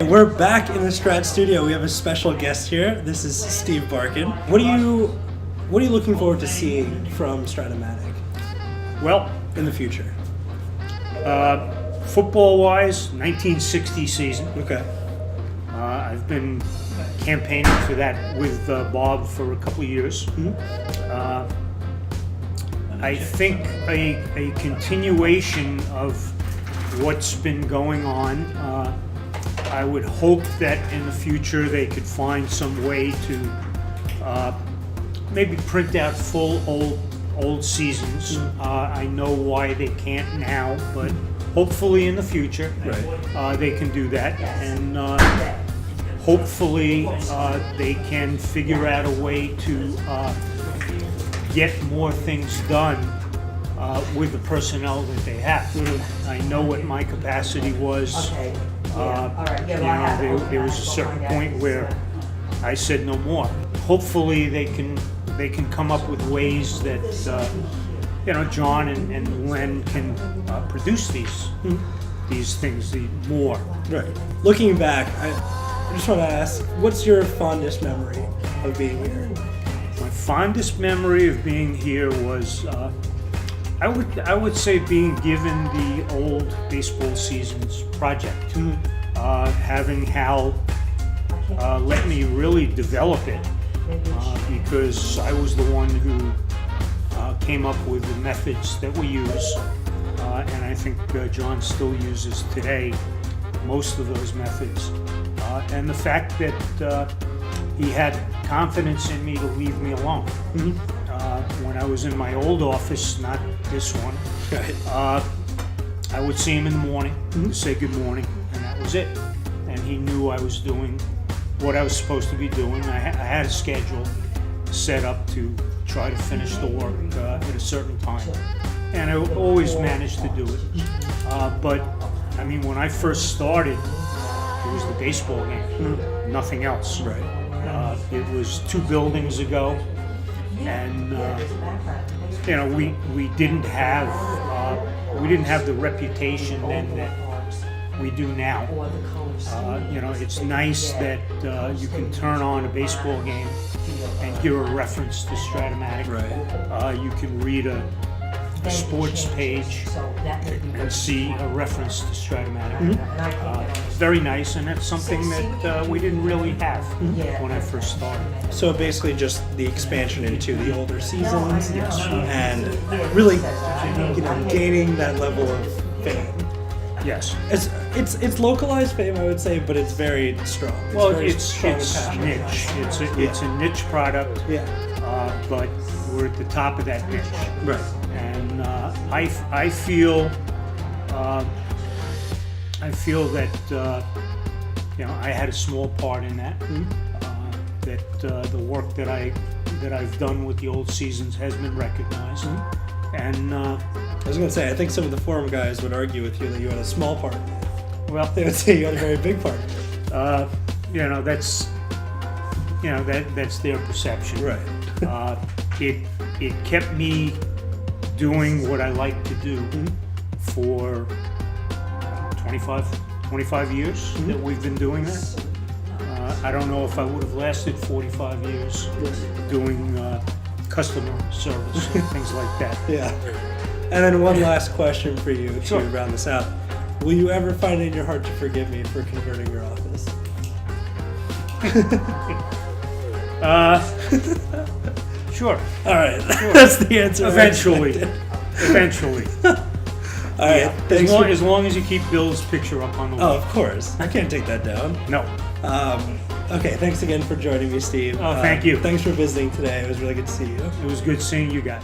we're back in the Strat studio. We have a special guest here. This is Steve Barkan. What are you looking forward to seeing from Strat-O-Matic Well, in the future? football-wise, 1960 season. Okay. I've been campaigning for that with Bob for a couple of years. I think a continuation of what's been going on. I would hope that in the future they could find some way to maybe print out full old seasons. I know why they can't now, but hopefully in the future they can do that, and hopefully they can figure out a way to get more things done with the personnel that they have. I know what my capacity was. There was a certain point where I said no more. Hopefully they can come up with ways that John and Len can produce these things more. Right. Looking back, I just want to ask, what's your fondest memory of being here? My fondest memory of being here was I would say being given the old baseball seasons project, having Hal let me really develop it, because I was the one who came up with the methods that we use, and I think John still uses today most of those methods, and the fact that he had confidence in me to leave me alone. When I was in my old office, not this one, I would see him in the morning, say good morning, and that was it. And he knew I was doing what I was supposed to be doing. I had a schedule set up to try to finish the work at a certain time, and I always managed to do it. But I mean, when I first started, it was the baseball game, nothing else. Right. It was 2 buildings ago, and we didn't have the reputation then that we do now. It's nice that you can turn on a baseball game and hear a reference to Strat-O-Matic. Right. You can read a sports page and see a reference to Strat-O-Matic. Very nice, and that's something that we didn't really have when I first started. So basically just the expansion into the older seasons, and really gaining that level of fame. Yes. It's localized fame, I would say, but it's very strong. It's niche. It's a niche product. But we're at the top of that niche. Right. And I feel that I had a small part in that. That the work that I've done with the old seasons has been recognized. And I was going to say, I think some of the forum guys would argue with you that you had a small part. Well, they would say you had a very big part. That's their perception. Right. It kept me doing what I like to do for 25 years that we've been doing that. I don't know if I would have lasted 45 years doing customer service and things like that. Yeah. And then one last question for you Sure. to round this out. Will you ever find it in your heart to forgive me for converting your office? Sure. All right. That's the answer. Eventually. All right. As long as you keep Bill's picture up on the wall. Oh, of course. I can't take that down. No. Okay. Thanks again for joining me, Steve. Oh, thank you. Thanks for visiting today. It was really good to see you. It was good seeing you guys.